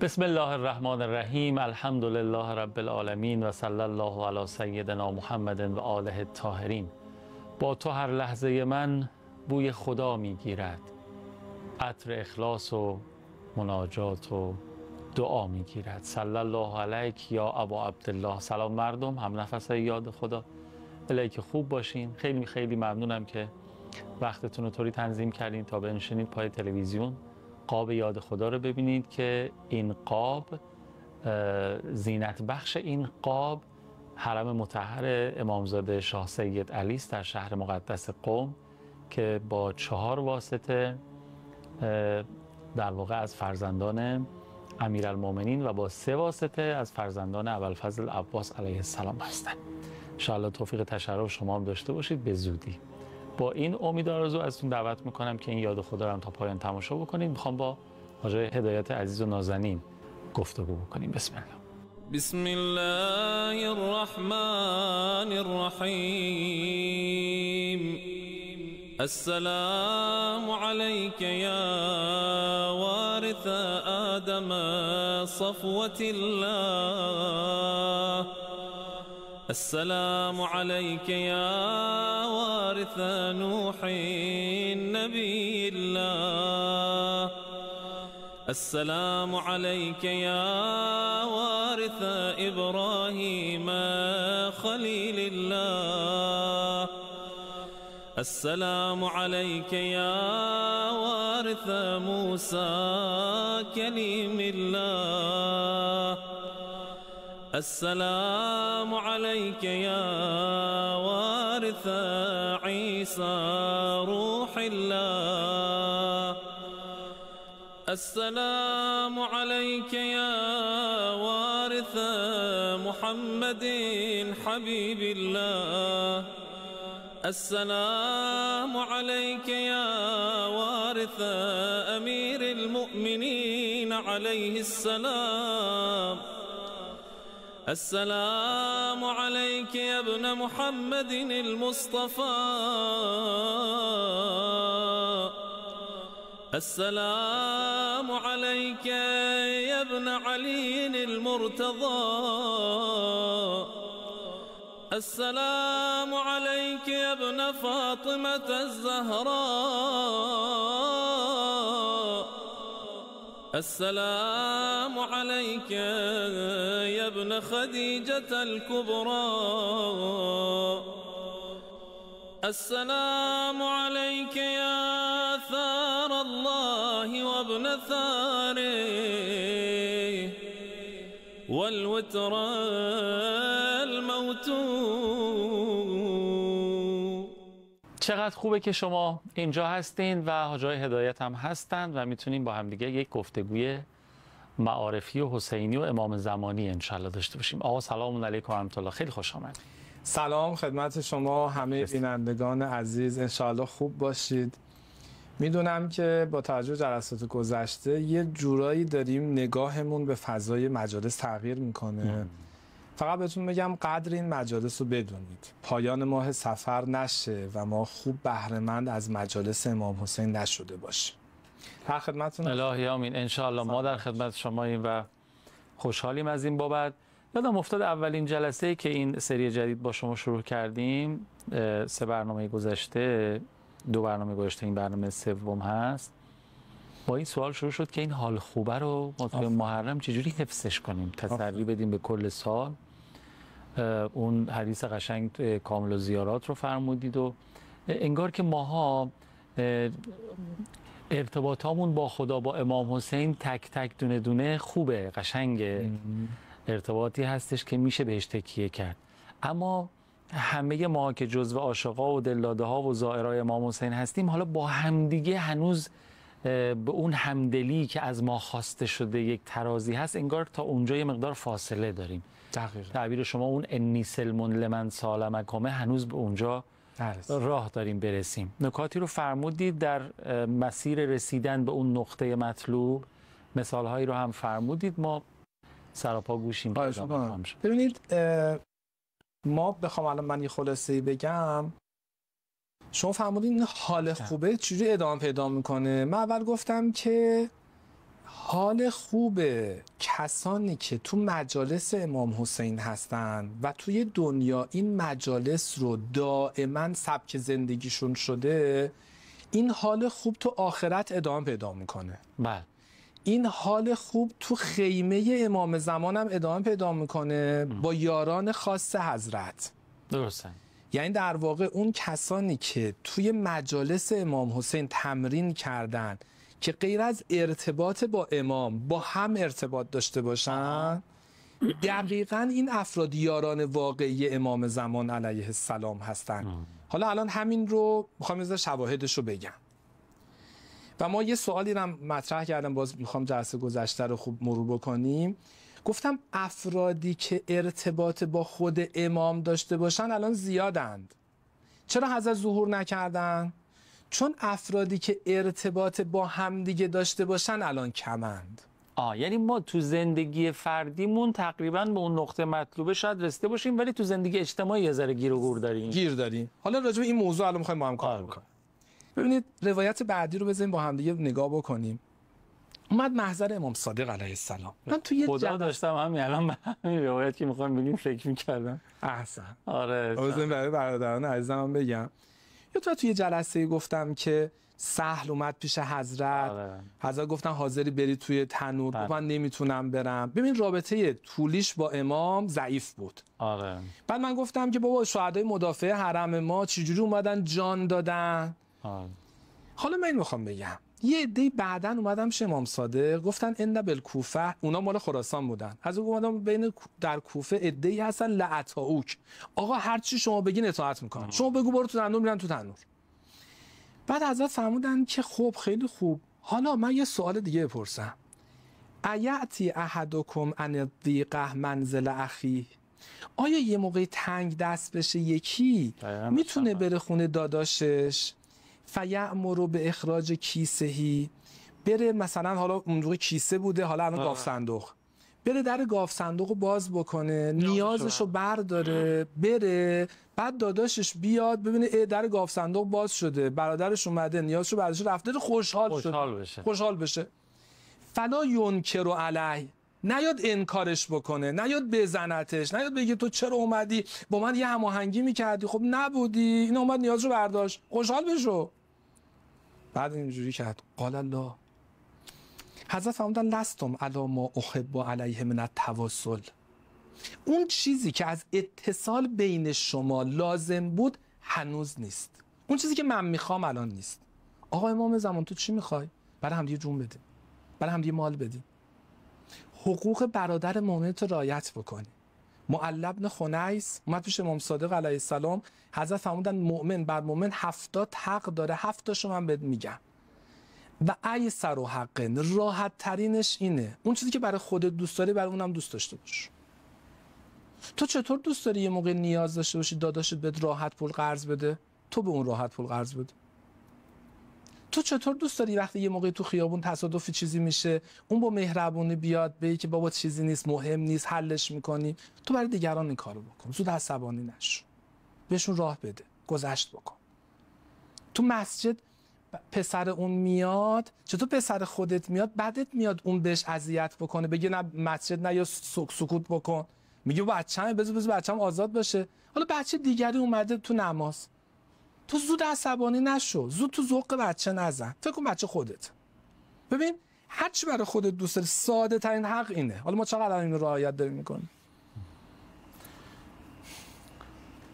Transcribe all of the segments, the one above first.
بسم الله الرحمن الرحیم. الحمد لله رب العالمین و صلی الله علی سیدنا محمد و آله الطاهرین. با تو هر لحظه من بوی خدا میگیرد، عطر اخلاص و مناجات و دعا میگیرد. صلی الله علیک یا ابا عبدالله. سلام مردم، هم نفسای یاد خدا. الیک خوب باشین. خیلی خیلی ممنونم که وقتتون رو طوری تنظیم کردین تا بنشینید پای تلویزیون قاب یاد خدا رو ببینید که این قاب، زینت بخش این قاب حرم مطهر امامزاده شاه سید علی است در شهر مقدس قم که با 4 واسطه در واقع از فرزندان امیرالمومنین و با 3 واسطه از فرزندان ابوالفضل عباس علیه السلام هستند. ان شاء الله توفیق تشرف شما هم داشته باشید به زودی. با این امید آرزو ازتون دعوت میکنم که این یاد خدا رو هم تا پایان تماشا بکنید. میخوام با حاج هدایت عزیز و نازنین گفتگو بکنیم. بسم الله. بسم الله الرحمن الرحیم. السلام عليك يا وارث آدم صفوة الله. السلام عليك يا وارث نوح نبي الله. السلام عليك يا وارث إبراهيم خليل الله. السلام عليك يا وارث موسى كليم الله. السلام عليك يا وارث عيسى روح الله. السلام عليك يا وارث محمد حبيب الله. السلام عليك يا وارث أمير المؤمنين عليه السلام. السلام عليك يا ابن محمد المصطفى. السلام عليك يا ابن علي المرتضى. السلام عليك يا ابن فاطمة الزهراء. السلام عليك يا ابن خديجة الكبرى. السلام عليك يا ثار الله وابن ثاره والوتر الموتور. چقدر خوبه که شما اینجا هستین و حاجای هدایت هم هستند و میتونیم با هم دیگه یک گفتگوی معارفی و حسینی و امام زمانی انشالله داشته باشیم. آقا سلام علیکم و رحمت الله، خیلی خوش آمدید. سلام خدمت شما همه بینندگان عزیز، انشالله خوب باشید. میدونم که با توجه جلسات گذشته یه جورایی داریم نگاهمون به فضای مجالس تغییر میکنه. فقط بهتون بگم قدر این مجالس رو بدونید، پایان ماه صفر نشه و ما خوب بهره‌مند از مجالس امام حسین نشده باشیم. در خدمتتون. الهی آمین. انشالله ما در خدمت شماییم و خوشحالیم از این بابت. یادم افتاد اولین جلسه که این سری جدید با شما شروع کردیم، 3 برنامه گذشته، 2 برنامه گذشته، این برنامه 3 هست، با این سوال شروع شد که این حال خوبه رو ما توی محرم چجوری حفظش کنیم، تسری بدیم به کل سال. اون حدیث قشنگ کامل و زیارات رو فرمودید و انگار که ماها ارتباطامون با خدا، با امام حسین تک تک دونه دونه خوبه، قشنگه، ارتباطی هستش که میشه بهش تکیه کرد، اما همه ما که جزو عاشقا و دلداده ها و زائرای امام حسین هستیم، حالا با همدیگه هنوز به اون همدلی که از ما خواسته شده یک ترازی هست، انگار تا اونجا یه مقدار فاصله داریم. دقیقاً. تعبیر شما اون انی سلمون لمن سالمکمه، هنوز به اونجا راه داریم برسیم. نکاتی رو فرمودید در مسیر رسیدن به اون نقطه مطلوب، مثالهایی رو هم فرمودید، ما سراپا گوشیم. ببینید ما بخوام الان من یه خلاصه‌ای بگم، شما فرمودین حال خوبه چجوری ادامه پیدا میکنه. من اول گفتم که حال خوب کسانی که تو مجالس امام حسین هستن و توی دنیا این مجالس رو دائما سبک زندگیشون شده، این حال خوب تو آخرت ادامه پیدا میکنه. بله. این حال خوب تو خیمه امام زمان هم ادامه پیدا میکنه با یاران خاص حضرت. درسته. یعنی در واقع اون کسانی که توی مجالس امام حسین تمرین کردن که غیر از ارتباط با امام با هم ارتباط داشته باشن، دقیقاً این افراد یاران واقعی امام زمان علیه السلام هستن. حالا الان همین رو میخوام از شواهدش رو بگم و ما یه سوالی رو مطرح کردم، باز میخوام جلسه گذشته رو خوب مرور بکنیم. گفتم افرادی که ارتباط با خود امام داشته باشن الان زیادند. چرا حضرت ظهور نکردن؟ چون افرادی که ارتباط با همدیگه داشته باشن الان کمند. یعنی ما تو زندگی فردیمون تقریبا به اون نقطه مطلوبه شاید رسیده باشیم، ولی تو زندگی اجتماعی یه ذره گیر و گور داریم. حالا راجع به این موضوع الان می‌خوایم با هم کار بکنیم. ببینید روایت بعدی رو بزنیم با هم دیگه نگاه بکنیم. اومد محضر امام صادق علیه السلام. من تو یه خدا داشتم همین الان به همین روایت که می‌خوام بگیم فکر می‌کردم. احسن. آره. بزنیم برای برادران عزیزم بگم. یا توی جلسه گفتم که سهل اومد پیش حضرت. حضرت گفتن حاضری بری توی تنور؟ من نمیتونم برم. ببین رابطه طولیش با امام ضعیف بود. بعد من گفتم که بابا شهدای مدافع حرم ما چجوری اومدن جان دادن. حالا من این میخوام بگم یه عده بعداً اومدم شه امام صادق گفتن ان بالکوفه، اونا مال خراسان بودن، از اون اومدم بین در کوفه عده‌ای هستن لعطاوک، آقا هر چی شما بگین اطاعت میکنن، شما بگو برو تو تنور میرن تو تنور. بعد حضرت فرمودن که خب خیلی خوب، حالا من یه سوال دیگه بپرسم، ایاتی احدکم ان الضیقه منزل اخی، آیا یه موقع تنگ دست بشه یکی میتونه بره خونه داداشش فیأمر به اخراج کیسهی، بره مثلا حالا اون کیسه بوده حالا الان گاف صندوق، بره در گاف صندوق رو باز بکنه نیازش رو برداره بره، بعد داداشش بیاد ببینه در گاف صندوق باز شده برادرش اومده نیازش رو برداشته رفته خوشحال بشه. فلا ینکر علیه، نیاد انکارش بکنه، نیاد بزنتش، نیاد بگه تو چرا اومدی با من یه هماهنگی میکردی خب نبودی، این اومد نیاز رو برداشت خوشحال بشو. بعد اینجوری کرد قال الله، حضرت فرمودن لستم علی ما احب علیه من التواصل، اون چیزی که از اتصال بین شما لازم بود هنوز نیست، اون چیزی که من میخوام الان نیست. آقا امام زمان تو چی میخوای؟ برای همدیگه جون بدیم، برای همدیگه مال بدیم، حقوق برادر مؤمن رو رعایت بکنی. معلی بن خنیس اومد پیش امام صادق علیه السلام، حضرت فرمودن مؤمن بر مؤمن 70 حق داره، 7 تاشو من بهت میگم و ایسر و حق، راحت ترینش اینه اون چیزی که برای خودت دوست داری برای اونم دوست داشته باش. تو چطور دوست داری یه موقع نیاز داشته باشی داداشت بهت راحت پول قرض بده، تو به اون راحت پول قرض بده؟ تو چطور دوست داری وقتی یه موقعی تو خیابون تصادفی چیزی میشه اون با مهربونی بیاد بگی که بابا چیزی نیست مهم نیست حلش میکنی، تو برای دیگران این کارو بکن، زود عصبانی نشو، بهشون راه بده، گذشت بکن. تو مسجد پسر اون میاد، چطور پسر خودت میاد بعدت میاد اون بهش اذیت بکنه بگه نه مسجد نه یا سکوت بکن، میگه بچه‌م بذار بچه‌م آزاد باشه، حالا بچه دیگری اومده تو نماز، تو زود عصبانی نشو، زود تو ذوق بچه نزن، فکر کن بچه خودت. ببین هر چی برای خودت دوست داری ساده ترین حق اینه. حالا ما چقدر این رعایت داریم میکنیم؟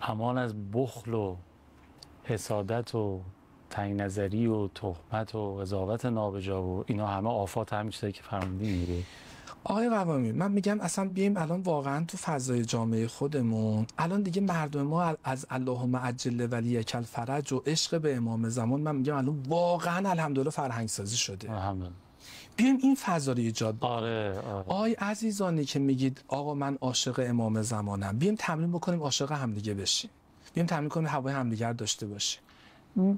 امان از بخل و حسادت و تنگ نظری و تهمت و قضاوت نابجا و اینا همه آفات همین چیزایی که فرمودی میگه. آقای قوامی من میگم اصلا بیایم الان واقعا تو فضای جامعه خودمون الان دیگه مردم ما از اللهم عجل ولیک الفرج و عشق به امام زمان، من میگم الان واقعا الحمدلله فرهنگ سازی شده. الحمدلله. بیایم این فضا رو ایجاد بکنیم. آره. آقای عزیزانی که میگید آقا من عاشق امام زمانم، بیایم تمرین بکنیم عاشق همدیگه بشیم، بیایم تمرین کنیم هوای همدیگه رو داشته باشیم.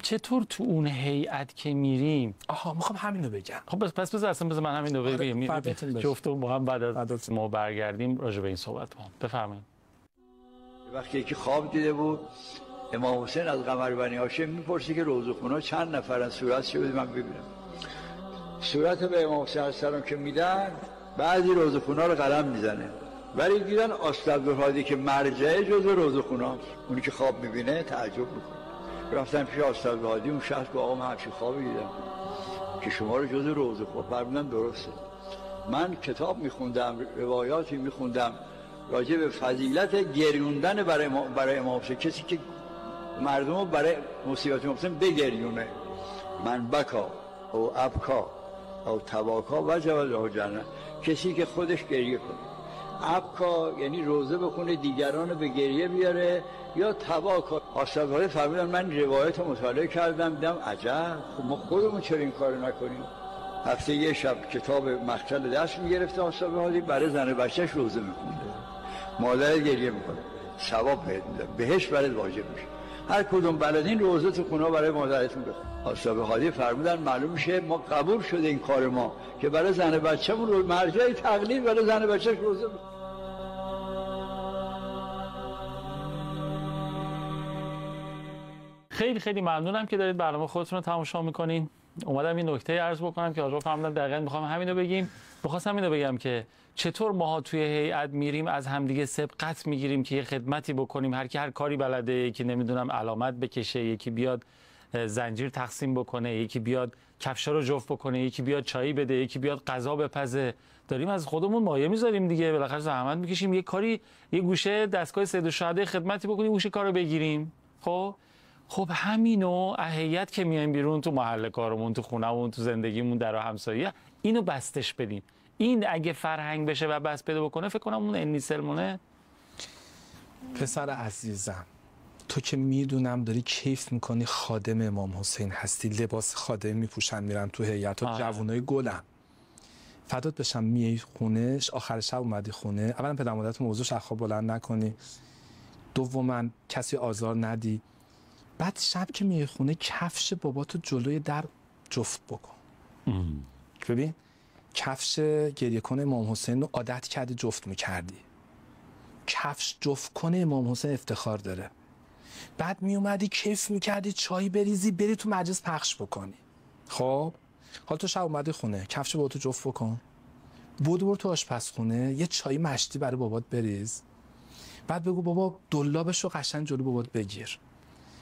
چطور تو اون هیئت که میریم؟ میخوام همین رو بگم. خب پس بذار من همین رو بگم. جفتمون با هم بعد از ما برگردیم راجع به این صحبت کنیم. بفرمایید. وقتی که خواب دیده بود امام حسین از قمر بنی هاشم میپرسه که روزخونا چند نفرن صورت شده من ببینم. صورت به امام حسین علیه السلام که میدن، بعضی روزخونا رو قلم میزنه، ولی دیدن آستالعبدالهادی که مرجعه جزو روزخوناست، اونی که خواب میبینه تعجب میکنه. رفتن پیش آستالعبدالهادی، اون شخص گفت آقا من همچین خوابی دیدم که شما رو جزو روزخون. فرمودن درسته. من کتاب میخوندم، روایاتی میخوندم راجع به فضیلت گریوندن برای امام حسین، کسی که مردم رو برای مصیبت امام حسین بگریونه. من بکا او ابکا او تباکا وجب له جنه، کسی که خودش گریه کنه. ابکا یعنی روزه بخونه دیگران رو به گریه بیاره، یا تباکا. آستالعبدالهادی فرمودن من روایت مطالعه کردم، دیدم عجب، خب ما خودمون چرا این کارو نکنیم؟ هفته یه شب کتاب مقتل دست میگرفته آستالعبدالهادی، برای زن بچهش روزه میخونده، مادر گریه میکنه، ثواب بهت میده، بهش برات واجب میشه. هر کدوم بلدین روزه تو خونه برای مادرتون بخون. آستالعبدالهادی فرمودن معلوم میشه ما قبول شده این کار ما که برای زن بچه‌مون رو مرجع تقلید برای زن بچه‌ش روزه بخونه. خیلی خیلی ممنونم که دارید برنامه خودتون رو تماشا میکنین. اومدم این نکته عرض بکنم که آقا فرمودن دقیقاً میخوام همینو بگیم. میخواستم اینو بگم که چطور ماها توی هیئت میریم از همدیگه سبقت میگیریم که یه خدمتی بکنیم، هر کی هر کاری بلده، یکی نمیدونم علامت بکشه، یکی بیاد زنجیر تقسیم بکنه، یکی بیاد کفشا رو جفت بکنه، یکی بیاد چایی بده، یکی بیاد غذا بپزه. داریم از خودمون مایه میذاریم دیگه، بالاخره زحمت میکشیم یه کاری، یه گوشه دستگاه سید الشهدا خدمتی بکنیم، گوشه کارو بگیریم. خب همینو هیئت که میایم بیرون تو محل کارمون، تو خونه‌مون، تو زندگیمون، در همسایه، اینو بستش بدیم. این اگه فرهنگ بشه و بس پیدا بکنه، فکر کنم اون انی سلمونه. پسر عزیزم، تو که میدونم داری کیف میکنی خادم امام حسین هستی، لباس خادم میپوشن میرن تو هیئت و جوونای گلم، فدات بشم میای خونش، آخر شب اومدی خونه، اولا پدر مادرت موضوعش از خواب بلند نکنی، دوما کسی آزار ندی، بعد شب که میای خونه کفش باباتو جلوی در جفت بکن. ببین کفش گریه کنه امام حسین رو عادت کردی جفت میکردی، کفش جفت کنه امام حسین افتخار داره. بعد میومدی کیف میکردی چای بریزی بری تو مجلس پخش بکنی. خب حالا تو شب اومدی خونه، کفش باباتو جفت بکن، برو تو آشپزخونه یه چای مشتی برای بابات بریز، بعد بگو بابا دلابشو قشنگ جلو بابات بگیر،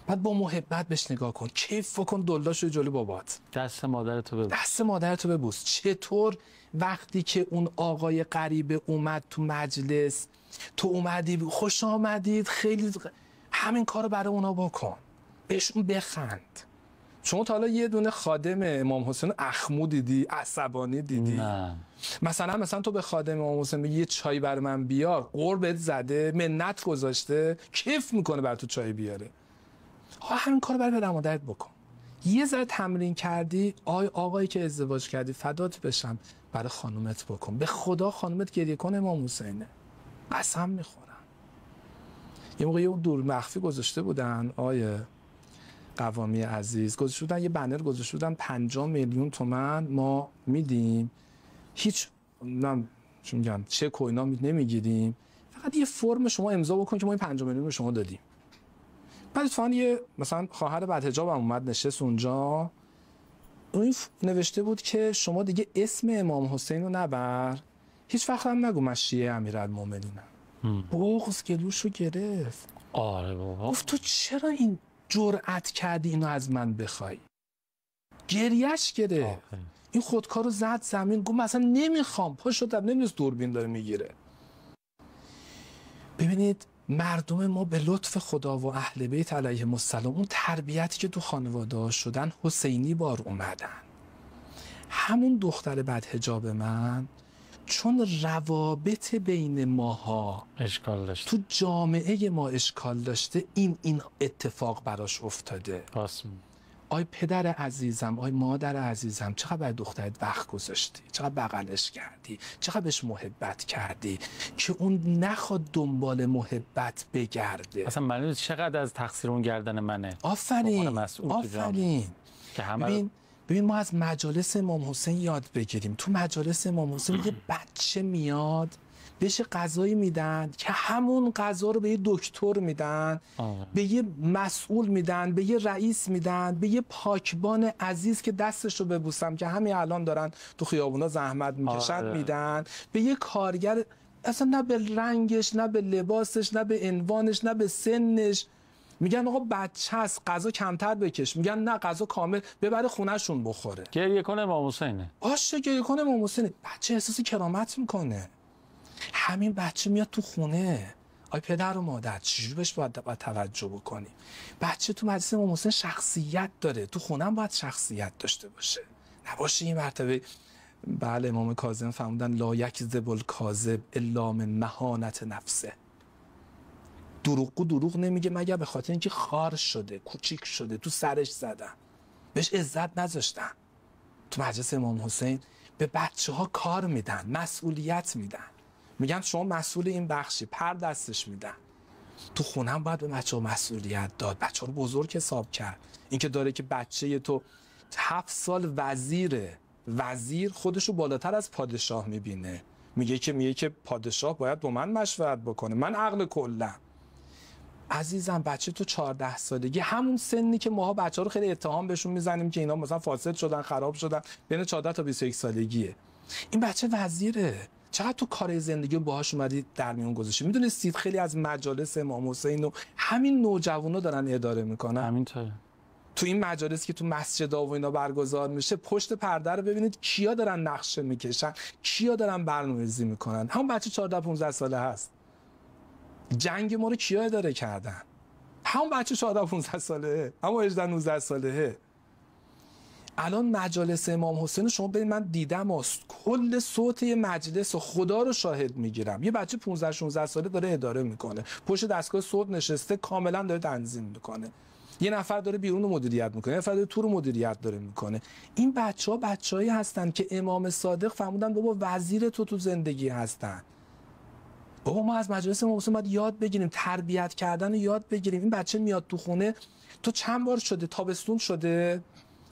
بعد با محبت بهش نگاه کن، کیف بکن دلاشو جلو بابات، دست مادرتو ببوس، دست مادرتو ببوس. چطور وقتی که اون آقای غریبه اومد تو مجلس، تو اومدی خوش آمدید، خیلی همین کارو برای اونا بکن، بهشون بخند. شما تا حالا یه دونه خادم امام حسین اخمو دیدی، عصبانی دیدی؟ نه. مثلا تو به خادم امام حسین بگی یه چای برای من بیار، قربت زده، منت گذاشته، کیف میکنه برای تو چای بیاره. همین کار برای پدر مادرت بکن. یه ذره تمرین کردی، آقایی که ازدواج کردی فدات بشم، برای خانومت بکن. به خدا خانومت گریه کنه امام حسینه، قسم میخورم. یه موقع یه دور مخفی گذاشته بودن قوامی عزیز، گذاشته بودن یه بنر گذاشته بودن 50 میلیون تومان ما میدیم، هیچ چک و اینا نمیگیریم، فقط یه فرم شما امضا بکن که ما این 50 میلیون رو شما دادیم. بعد اتفاقا یه مثلا خواهر بدحجابم اومد نشست اونجا، اون نوشته بود که شما دیگه اسم امام حسین رو نبر، هیچ وقت هم نگو من شیعه امیرالمومنینم. بغض گلوشو گرفت. آره بابا. گفت تو چرا این جرأت کردی اینو از من بخوای؟ گریش گرفت. این خودکارو زد زمین، گفت مثلا نمیخوام، پا شدم، نمیدونست دوربین داره میگیره. ببینید مردم ما به لطف خدا و اهل بیت علیهم السلام، اون تربیتی که تو خانواده ها شدن، حسینی بار اومدن. همون دختر بدحجاب من، چون روابط بین ماها اشکال داشته، تو جامعه ما اشکال داشته، این اتفاق براش افتاده. آی پدر عزیزم، آی مادر عزیزم، چقدر برای دخترت وقت گذاشتی، چقدر بغلش کردی، چقدر بهش محبت کردی که اون نخواد دنبال محبت بگرده. اصلا معلومه چقدر از تقصیر اون گردن منه. آفرین آفرین. که همه ببین ما از مجالس امام حسین یاد بگیریم. تو مجالس امام حسین یه بچه میاد بهش غذایی میدن که همون غذا رو به یه دکتر میدن، به یه مسئول میدن، به یه رئیس میدن، به یه پاکبان عزیز که دستش رو ببوسم که همین الان دارن تو خیابونا زحمت میکشن میدن، به یه کارگر، اصلا نه به رنگش، نه به لباسش، نه به عنوانش، نه به سنش. میگن آقا بچه هست غذا کمتر بکش، میگن نه غذا کامل ببره خونهشون بخوره. گریه کنه امام حسینه. باشه گریه کنه امام حسینه. بچه احساس کرامت میکنه. همین بچه میاد تو خونه، آی پدر و مادر چجوری بهش باید توجه بکنیم؟ بچه تو مجلس امام حسین شخصیت داره، تو خونه هم باید شخصیت داشته باشه، نباشه این مرتبه. بله امام کاظم فرمودن لا یکذب الکاذب الا من مهانت نفسه. دروغ نمیگه مگر به خاطر اینکه خار شده، کوچیک شده، تو سرش زدن، بهش عزت نذاشتن. تو مجلس امام حسین به بچه ها کار میدن، مسئولیت میدن، میگن شما مسئول این بخشی، پر دستش میدن. تو خونه هم باید به بچه ها مسئولیت داد، بچه ها رو بزرگ حساب کرد. اینکه داره که بچه تو 7 سال وزیر خودش رو بالاتر از پادشاه میبینه، میگه که پادشاه باید با من مشورت بکنه، من عقل کلم. عزیزم بچه تو 14 سالگی، همون سنی که ماها بچه‌ها رو خیلی اتهام بهشون میزنیم که اینا مثلا فاسد شدن، خراب شدن، بین 14 تا 21 سالگیه. این بچه وزیره. چقدر تو کار زندگی باهاش اومدی در میون گذاشتی؟ میدونستید خیلی از مجالس امام حسین رو همین نوجوانا دارن اداره میکنن؟ همینطوره. تو این مجالس که تو مسجدها و اینا برگزار میشه، پشت پرده رو ببینید کیا دارن نقشه میکشن، کیا دارن برنامه‌ریزی میکنن. همون بچه 14 15 ساله هست. جنگ ما رو کیا اداره کردن؟ همون بچه 14 15 ساله، همون 18 19 ساله. الان مجالس امام حسین شما ببین، من دیدم کل صوت یه مجلس و خدا رو شاهد میگیرم، یه بچه 15 16 ساله داره اداره میکنه، پشت دستگاه صوت نشسته، کاملا داره تنظیم میکنه. یه نفر داره بیرون رو مدیریت میکنه، یه نفر داره تو رو مدیریت داره میکنه. این بچه‌ها بچه‌ای هستن که امام صادق فرمودن بابا وزیر تو زندگی هستن. بابا ما از مجلس امام حسین باید یاد بگیریم، تربیت کردن رو یاد بگیریم. این بچه میاد تو خونه، تو چند بار شده تابستون شده،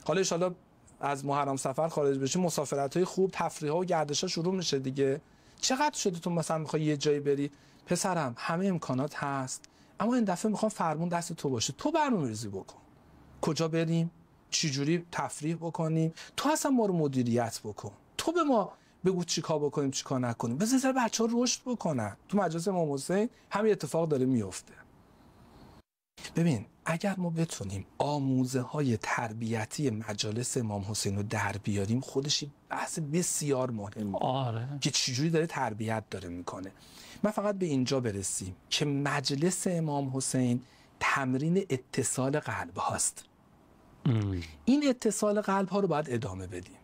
حالا ان شاءالله از محرم سفر خارج بشی، مسافرت‌های خوب، تفریح‌ها و گردش‌ها شروع میشه دیگه. چقدر شده تو مثلا می‌خوای یه جایی بری؟ پسرم همه امکانات هست، اما این دفعه میخوام فرمون دست تو باشه، تو برنامه‌ریزی بکن. کجا بریم؟ چی جوری تفریح بکنیم؟ تو اصلا ما رو مدیریت بکن. تو به ما بگو چیکار بکنیم چیکار نکنیم. بذار بچه‌ها رشد بکنن. تو مجلس امام حسین همین اتفاق داره میفته. ببین اگر ما بتونیم آموزه‌های تربیتی مجالس امام حسین رو در بیاریم، خودش بحث بسیار مهمه. که چجوری داره تربیت داره میکنه. من فقط به اینجا برسیم که مجلس امام حسین تمرین اتصال قلب هاست. این اتصال قلب ها رو باید ادامه بدیم.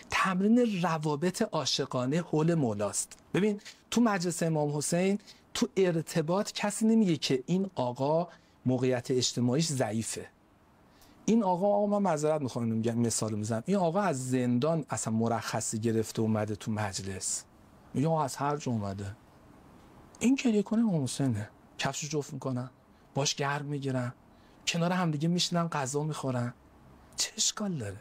تمرین روابط عاشقانه حول مولاست. ببین تو مجلس امام حسین تو ارتباط کسی نمیگه که این آقا موقعیت اجتماعیش ضعیفه، این آقا من معذرت میخوام میگم مثال میزنم، این آقا از زندان اصلا مرخصی گرفته اومده تو مجلس، میگه آقا از هر جا اومده. این گریه کنه امام حسینه، کفشو جفت میکنن، باش گرم میگیرن، کنار همدیگه میشینن غذا میخورن. چه اشکال داره؟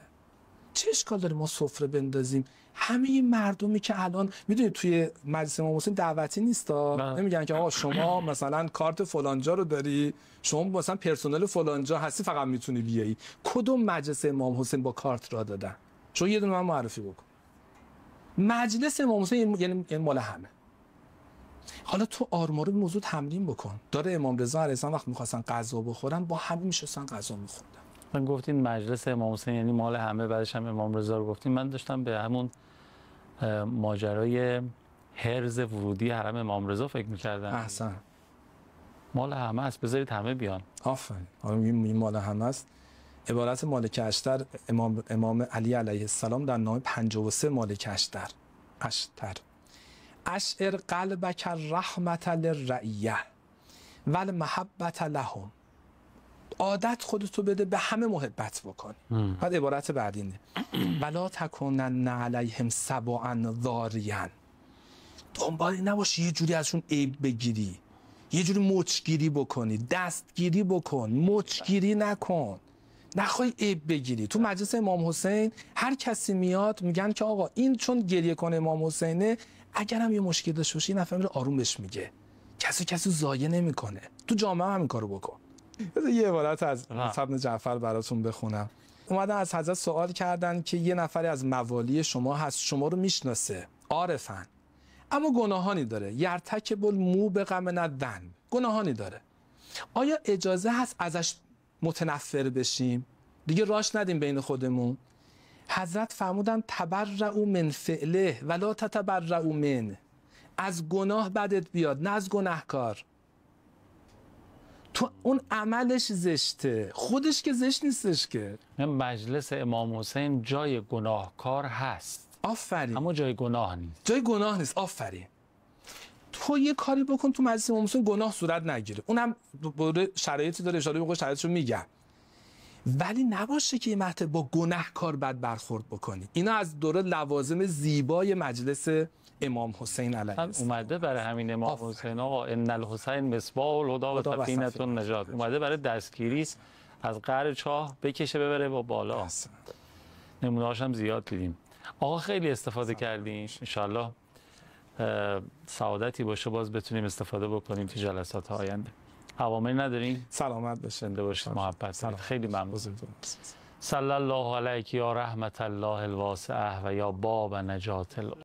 چه اشکال داره ما سفره بندازیم؟ همه این مردمی که الان میدونید توی مجلس امام حسین دعوتی نیستا، نمیگن که آقا شما مثلا کارت فلانجا رو داری، شما مثلا پرسنل فلانجا هستی فقط میتونی بیایی. کدوم مجلس امام حسین با کارت را دادن؟ شما یه دونه من معرفی بکن. مجلس امام حسین یعنی مال همه. حالا تو آرمارو موضوع تمرین بکن. داره امام رضا علیه السلام وقت می‌خواستن غذا بخورن با همه میشستن غذا می‌خوردن. من گفتین مجلس امام حسین یعنی مال همه، بعدش هم امام رضا رو گفتین. من داشتم به همون ماجرای حرز ورودی حرم امام رضا فکر می‌کردم. احسن. مال همه است، بذارید همه بیان. آفرین. این مال همه است. عبارت مالک اشتر امام علی علیه السلام در نامه 53 مالک اشتر اشعر قلبک رحمت للرعیه والمحبت لهم. عادت خودتو بده به همه محبت بکن. بعد عبارت بعد اینه ولا تکونن علیهم سبعا ضاریا. دنبال نباشی یه جوری ازشون عیب بگیری، یه جوری مچگیری بکنی، دستگیری بکن، مچگیری نکن، نخوای عیب بگیری. تو مجلس امام حسین هر کسی میاد میگن که آقا این چون گریه کنه امام حسینه، اگرم یه مشکل داشته باشه یه نفر میره آروم بهش میگه، کسی ضایع نمیکنه. تو جامعه هم همین کارو بکن. بذار یه عبارت از ابن جعفر براتون بخونم. اومدن از حضرت سوال کردن که یه نفری از موالی شما هست، شما رو میشناسه، عارفن، اما گناهانی داره، یرتکب الموبق من الذنب، گناهانی داره، آیا اجازه هست ازش متنفر بشیم، دیگه راش ندیم بین خودمون؟ حضرت فرمودن تبرئوا من فعله ولا تتبرئوا من، از گناه بدت بیاد نه از گناهکار. تو اون عملش زشته، خودش که زشت نیستش که. مجلس امام حسین جای گناهکار هست، آفرین، اما جای گناه نیست. جای گناه نیست، آفرین. تو یه کاری بکن تو مجلس امام حسین گناه صورت نگیره، اونم شرایطی داره، اشاره به شرایطشو میگم، ولی نباشه که یه مرتبه با گناهکار بد برخورد بکنی. اینا از دوره لوازم زیبای مجلس امام حسین علیه السلام اومده برای همین امام حسین آقا ان الحسین مصباح الهدی و سفینه النجات، اومده برای دستگیری از قعر چاه بکشه ببره با بالا. نمونه‌هاش هم زیاد دیدیم. آقا خیلی استفاده کردیم، ان سعادتی باشه باز بتونیم استفاده بکنیم تو جلسات آینده. عواملی نداریم؟ سلامت باشه، زنده باشید، محبت. خیلی ممنون. صلی الله علیک یا رحمت الله الواسعه و یا باب نجات